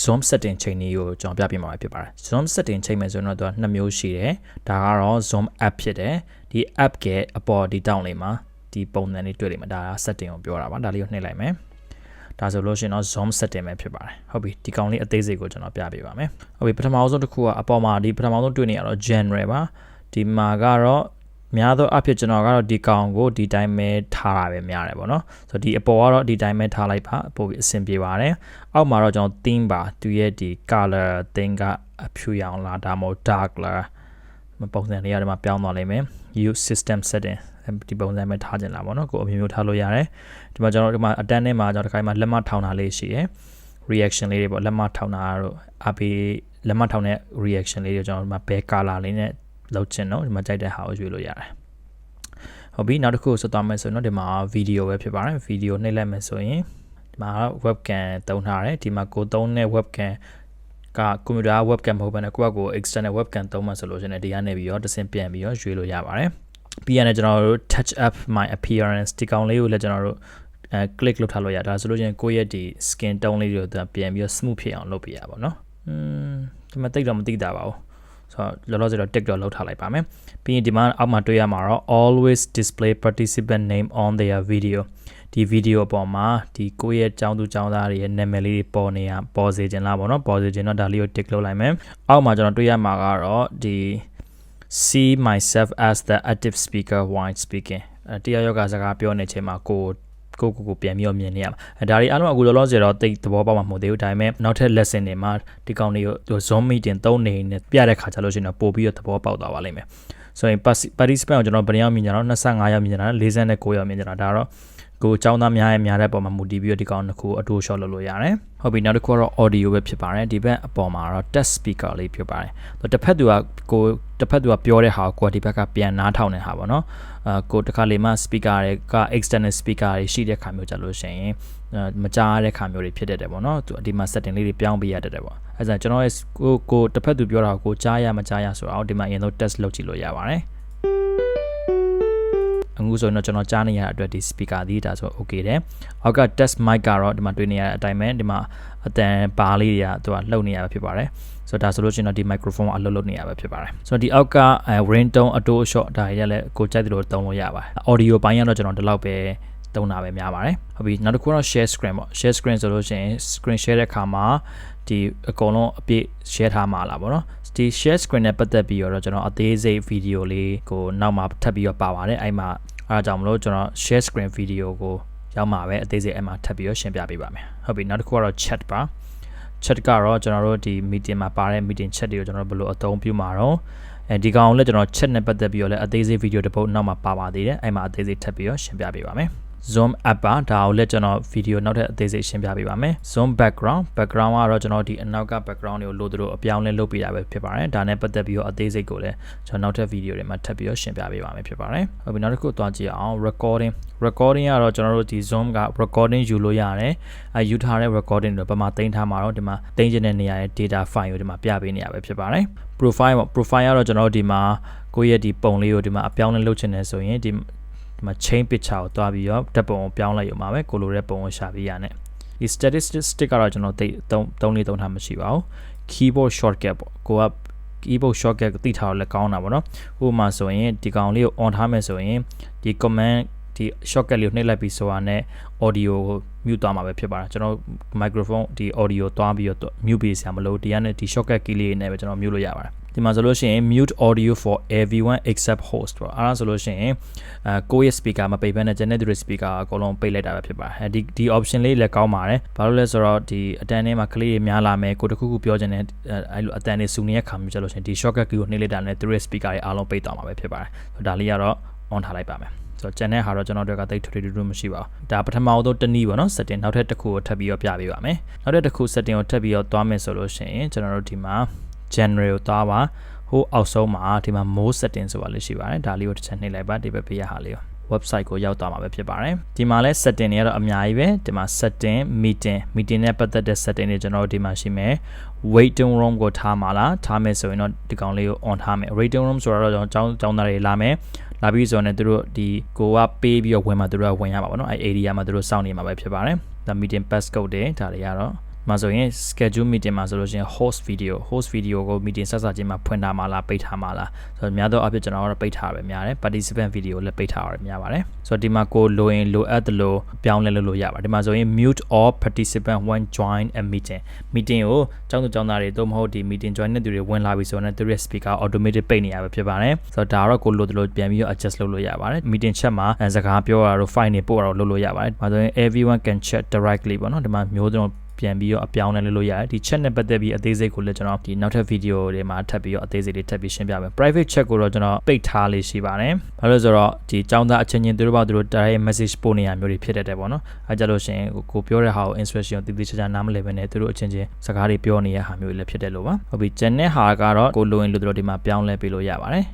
zoom setting ချိန်လေးကိုကျွန်တော်ပြပြမှာဖြစ်ပါတယ် zoom setting ချိန်မယ်ဆိုတော့သူက2မျိုးရှိတယ်ဒါကတော့ zoom app ဖြစ်တယ်ဒီ app ရဲ့အပေါ်ဒီတောင်းလေးမှာဒီပုံစံလေးတွေ့လိမ့်မယ်ဒါက setting ကိုပြောတာပါဒါလေးကိုနှိပ်လိုက်မယ်ဒါဆိုလို့ရှိရင်တော့ zoom setting ပဲဖြစ်ပါတယ်ဟုတ်ပြီဒီကောင်လေးအသေးစိတ်ကိုကျွန်တော်ပြပြပါမယ်ဟုတ်ပြီပထမဆုံးတစ်ခုကအပေါ်မှာဒီပထမဆုံးတွေ့နေရတော့ general ပါဒီမှာကတော့များသောအားဖြင့်ကျွန်တော်ကတော့ဒီကောင်ကိုဒီတိုင်းပဲထားတာပဲများတယ်ပေါ့နော်ဆိုတော့ဒီအပေါ်ကတော့ဒီတိုင်းပဲထားလိုက်ပါပို့ပြီးအဆင်ပြေပါတယ်အောက်မှာတော့ကျွန်တော် theme ပါသူရဲ့ဒီ color theme ကအဖြူရောင်လားဒါမှမဟုတ် dark လားပုံစံလေးရတယ်မှာပြောင်းသွားလိမ့်မယ် use system setting ဒီပုံစံပဲထားခြင်းလားပေါ့နော်ကိုအမျိုးမျိုးထားလို့ရတယ်ဒီမှာကျွန်တော်ဒီမှာအတန်းထဲမှာကျွန်တော်ဒီခိုင်းမှာလက်မထောင်တာလေးရှိရယ် reaction လေးတွေပေါ့လက်မထောင်တာတို့အပေးလက်မထောင်တဲ့ reaction လေးတွေကျွန်တော်ဒီမှာဘယ် color လေးနဲ့လောက်ချင်တော့ဒီမှာကြိုက်တဲ့ဟာကိုရွေးလို့ရတယ်ဟုတ်ပြီနောက်တစ်ခုဆိုသွားမယ်ဆိုရင်တော့ဒီမှာ video ပဲဖြစ်ပါတယ် video နှိပ်လိုက်မယ်ဆိုရင်ဒီမှာ webcam သုံးထားတယ်ဒီမှာကိုသုံးတဲ့ webcam ကကွန်ပျူတာ webcam မဟုတ်ဘဲနဲ့ကိုယ့်ကို external webcam သုံးမှဆိုလို့ရှိရင်ဒီကနေပြီးတော့တစ်ဆင့်ပြန်ပြီးတော့ရွေးလို့ရပါတယ်ပြီးရင်ကျွန်တော်တို့ touch up my appearance ဒီကောင်လေးကိုလည်းကျွန်တော်တို့click လုပ်ထားလို့ရတာဆိုလို့ရှိရင်ကိုယ့်ရဲ့ဒီ skin tone လေးတွေကိုပြန်ပြီးတော့ smooth ဖြစ်အောင်လုပ်ပြရပါတော့ဒီမှာတိတ်တော့မသိတာပါဘူးဆိုတော့လောလောဆယ်တော့ tick တော့လောက်ထားလိုက်ပါမယ်ပြီးရင်ဒီမှာအောက်မှာတွေ့ရမှာတော့ always display participant name on their video ဒီ video အပေါ်မှာဒီကိုယ့်ရဲ့ចောင်းသူចောင်းသားတွေရဲ့နာမည်လေးပေါ်နေရပေါ်စေခြင်းလားပေါ့နော်ပေါ်စေခြင်းတော့ဒါလေးကို tick လုပ်လိုက်မယ်အောက်မှာကျွန်တော်တွေ့ရမှာကတော့ဒီ see myself as the active speaker while speaking တရားယောဂစကားပြောနေချိန်မှာကိုပြန်ပြီးတော့မြင်နေရမှာဒါတွေအားလုံးအခုလောလောဆယ်တော့တိတ်သဘောပေါက်မှာမဟုတ်သေးဘူးဒါပေမဲ့နောက်ထပ် lesson တွေမှာဒီကောင်လေးကို zoom meeting သုံးနေနဲ့ပြတဲ့ခါကျလို့ရှိရင်တော့ပို့ပြီးတော့သဘောပေါက်သွားပါလိမ့်မယ်ဆိုရင် participant ကိုကျွန်တော်ဘယ်ရောက်မြင်ကြတော့25ရောက်မြင်ကြတာ49ရောက်မြင်ကြတာဒါတော့ကိုအကြောင်းသားများတဲ့ပုံမှာမူတည်ပြီးတော့ဒီကောင်တစ်ခုအတူ short လုပ်လို့ရတယ်ဟုတ်ပြီနောက်တစ်ခုကတော့ audio ပဲဖြစ်ပါတယ်ဒီဘက်အပေါ်မှာတော့ test speaker လေးဖြစ်ပါတယ်တစ်ဖက်သူကပြောတဲ့ဟာကိုဒီဘက်ကပြန်နားထောင်နေတာပေါ့နော်ကိုတစ်ခါလေမှ speaker တွေက external speaker တွေရှိတဲ့ခါမျိုးကြလို့ရှိရင်မကြားတဲ့ခါမျိုးတွေဖြစ်တတ်တယ်ပေါ့နော်ဒီမှာ setting လေးတွေပြောင်းပေးရတတ်တယ်ပေါ့အဲဒါကျွန်တော်ရဲ့ကိုတစ်ဖက်သူပြောတာကိုကြားရမကြားရဆိုတော့ဒီမှာအရင်ဆုံး test လုပ်ကြည့်လို့ရပါတယ်အခုဆိုရင်တော့ကျွန်တော်ကြားနေရတဲ့အတွက်ဒီ speaker ဒီဒါဆို okay တယ်အောက်က test mic ကတော့ဒီမှာတွေ့နေရတဲ့အတိုင်းပဲဒီမှာအတန်ပါလေးတွေကသူကလှုပ်နေရပဲဖြစ်ပါတယ်ဆိုတော့ဒါဆိုလို့ရှိရင်တော့ဒီ microphone အလုပ်လုပ်နေရပဲဖြစ်ပါတယ်ဆိုတော့ဒီအောက်က ringtone အတိုး shot ဒါတွေလည်းကိုကြိုက်သလိုသုံးလို့ရပါတယ် audio ဘိုင်းကတော့ကျွန်တော်ဒီလောက်ပဲသုံးတာပဲများပါတယ်ဟုတ်ပြီနောက်တစ်ခုကတော့ share screen ပေါ့ share screen ဆိုလို့ရှိရင် screen share တဲ့အခါမှာဒီအကုန်လုံးအပြည့် share ထားမှာလားပေါ့နော်ဒီ share screen နဲ့ပတ်သက်ပြီးတော့ကျွန်တော်အသေးစိတ် video လေးကိုနောက်မှာထပ်ပြီးတော့ပါပါတယ်အဲ့မှာအားကြောင့်မလို့ကျွန်တော် share screen video ကိုရောက်မှာပဲအသေးစိတ်အဲ့မှာထပ်ပြီးတော့ရှင်းပြပေးပါမယ်ဟုတ်ပြီနောက်တစ်ခုကတော့ chat ပါ chat ကတော့ကျွန်တော်တို့ဒီ meeting မှာပါတဲ့ meeting chat တွေကိုကျွန်တော်ဘယ်လိုအသုံးပြုမှာတော့ဒီကောင်လည်းကျွန်တော် chat နဲ့ပတ်သက်ပြီးတော့လည်းအသေးစိတ် video တစ်ပုဒ်နောက်မှာပါသေးတယ်အဲ့မှာအသေးစိတ်ထပ်ပြီးတော့ရှင်းပြပေးပါမယ်zoom app ပါဒါကိုလည်းကျွန်တော် video နောက်ထပ်အသေးစိတ်ရှင်းပြပေးပါမယ် zoom background ကတော့ကျွန်တော်ဒီအနောက်က background တွေကိုလိုသလိုအပြောင်းလဲလုပ်ပေးတာပဲဖြစ်ပါတယ်ဒါနဲ့ပတ်သက်ပြီးတော့အသေးစိတ်ကိုလည်းကျွန်တော်နောက်ထပ် video တွေမှာထပ်ပြီးတော့ရှင်းပြပေးပါမယ်ဖြစ်ပါတယ်ဟုတ်ပြီနောက်တစ်ခုသွားကြည့်အောင် recording ကတော့ကျွန်တော်တို့ဒီ zoom က recording ယူလို့ရတယ်ယူထားတဲ့ recording တွေပမာသိမ်းထားမှာတော့ဒီမှာသိမ်းခြင်းတဲ့နေရာရဲ့ data file ကိုဒီမှာပြပေးနေရပဲဖြစ်ပါတယ် profile ကတော့ကျွန်တော်တို့ဒီမှာကိုယ့်ရဲ့ဒီပုံလေးကိုဒီမှာအပြောင်းလဲလုပ်ချင်တယ်ဆိုရင်ဒီမှာ chain picture ကိုတွားပြီးတော့ဓာတ်ပုံကိုပြောင်းလိုက်ရမှာပဲကိုလိုတဲ့ပုံကိုရှာပြီးရနဲ့ဒီ statistic ကတော့ကျွန်တော်သုံးထားမရှိပါဘူး keyboard shortcut ပေါ့ကိုက keyboard shortcut ကိုသိထားတော့လည်းကောင်းတာပေါ့နော်ဥပမာဆိုရင်ဒီကောင်လေးကို on ထားမယ်ဆိုရင်ဒီ command ဒီ shortcut လေးကိုနှိပ်လိုက်ပြီးဆိုတာနဲ့ audio ကို mute သွားမှာပဲဖြစ်ပါတယ်ကျွန်တော် microphone ဒီ audio တွားပြီးတော့ mute ပေးစရာမလိုဒီကနေဒီ shortcut key လေးနဲ့ပဲကျွန်တော် mute လို့ရပါတယ်ဒီမှာဆိုလို့ရှိရင် mute audio for everyone except host ပေါ့အဲ့ဒါဆိုလို့ရှိရင်ကိုယ့်ရဲ့ speaker မပိတ်ဘဲနဲ့ general speaker အကုန်လုံးပိတ်လိုက်တာပဲဖြစ်ပါတယ်ဒီ option လေးလည်းကောင်းပါတယ်ဘာလို့လဲဆိုတော့ဒီအတန်းထဲမှာကလေးတွေများလာမယ်ကိုတခုခုပြောချင်တဲ့အဲ့လိုအတန်းတွေစုနေတဲ့ခါမျိုးကျလို့ရှိရင်ဒီ shortcut key ကိုနှိပ်လိုက်တာနဲ့သူရဲ့ speaker တွေအားလုံးပိတ်သွားမှာပဲဖြစ်ပါတယ်ဒါလေးကတော့ on ထားလိုက်ပါမယ်ဆိုတော့ကျန်တဲ့ဟာတော့ကျွန်တော်တို့ကတိတ်ထွေထွေမရှိပါဘူးဒါပထမဆုံးတစ်နည်းပေါ့နော် setting နောက်ထပ်တစ်ခုကိုထပ်ပြီးတော့ပြပေးပါမယ်နောက်ထပ်တစ်ခု setting ကိုထပ်ပြီးတော့သွားမယ်ဆိုလို့ရှိရင်ကျွန်တော်တို့ဒီမှာ general ကိုသွားပါဟိုအောက်ဆုံးမှာဒီမှာ more setting ဆိုတာလေးရှိပါတယ်ဒါလေးကိုတစ်ချက်နှိပ်လိုက်ပါဒီဘက်ပေးရဟာလေးကို website ကိုရောက်သွားမှာပဲဖြစ်ပါတယ်ဒီမှာလဲ setting တွေကတော့အများကြီးပဲဒီမှာ setting meeting နဲ့ပတ်သက်တဲ့ setting တွေကျွန်တော်တို့ဒီမှာရှိမယ် waiting room ကိုထားမှာလားထားမယ်ဆိုရင်တော့ဒီကောင်လေးကို on ထားမယ် waiting room ဆိုတော့ကျွန်တော်ကျောင်းသားတွေလာမယ်လာပြီးဆိုတော့သူတို့ဒီကိုကပေးပြီးတော့ဝင်မှာသူတို့ကဝင်ရမှာပေါ့နော်အဲ area မှာသူတို့စောင့်နေမှာပဲဖြစ်ပါတယ်ဒါ meeting passcode တွေဒါတွေကတော့ မှာဆိုရင် schedule meeting မှာဆိုလို့ရှိရင် host video ကို meeting ဆက်ချင်းမှာဖွင့်ထားမှာလားပိတ်ထားမှာလားဆိုတော့များသောအားဖြင့်ကျွန်တော်တို့ပိတ်ထားရပဲများတယ် participant video လည်းပိတ်ထားရများပါတယ်ဆိုတော့ဒီမှာကိုလိုရင်လိုအပ်တယ်လို့ပြောင်းလဲလုပ်လို့ရပါတယ်ဒီမှာဆိုရင် mute all participant when join a meeting ကိုကျောင်းသူကျောင်းသားတွေတို့မဟုတ်ဒီ meeting join တဲ့သူတွေဝင်လာပြီဆိုတော့သူရဲ့ speaker automatic ပိတ်နေရပဲဖြစ်ပါတယ်ဆိုတော့ဒါတော့ကိုလိုတယ်လို့ပြန်ပြီးတော့ adjust လုပ်လို့ရပါတယ် meeting chat မှာစကားပြောရတော့ file တွေပို့ရတော့လုပ်လို့ရပါတယ်ဒါဆိုရင် everyone can chat directly ပေါ့နော်ဒီမှာမျိုးစုံပြန်ပြီးတော့အပြောင်းလဲလုပ်လို့ရတယ်ဒီ chat နဲ့ပတ်သက်ပြီးအသေးစိတ်ကိုလည်းကျွန်တော်ဒီနောက်ထပ် video တွေမှာထပ်ပြီးတော့အသေးစိတ်တွေထပ်ပြီးရှင်းပြမယ် private chat ကိုတော့ကျွန်တော်ပိတ်ထားလေးရှိပါတယ်ဘာလို့လဲဆိုတော့ဒီចောင်းသားအချင်းချင်းသူတို့ဘာသူတို့ direct message ပို့နေရမျိုးတွေဖြစ်တတ်တယ်ပေါ့နော်အဲကြလို့ရှိရင်ကိုပြောတဲ့ဟာကို instruction ကိုတည်တည်ချာချာနားမလည်ဘဲနဲ့သူတို့အချင်းချင်းစကားတွေပြောနေရဟာမျိုးတွေလည်းဖြစ်တယ်လို့ပါဟုတ်ပြီကျန်တဲ့ဟာကတော့ကိုလိုရင်လို့တို့ဒီမှာပြောင်းလဲပေးလို့ရပါတယ်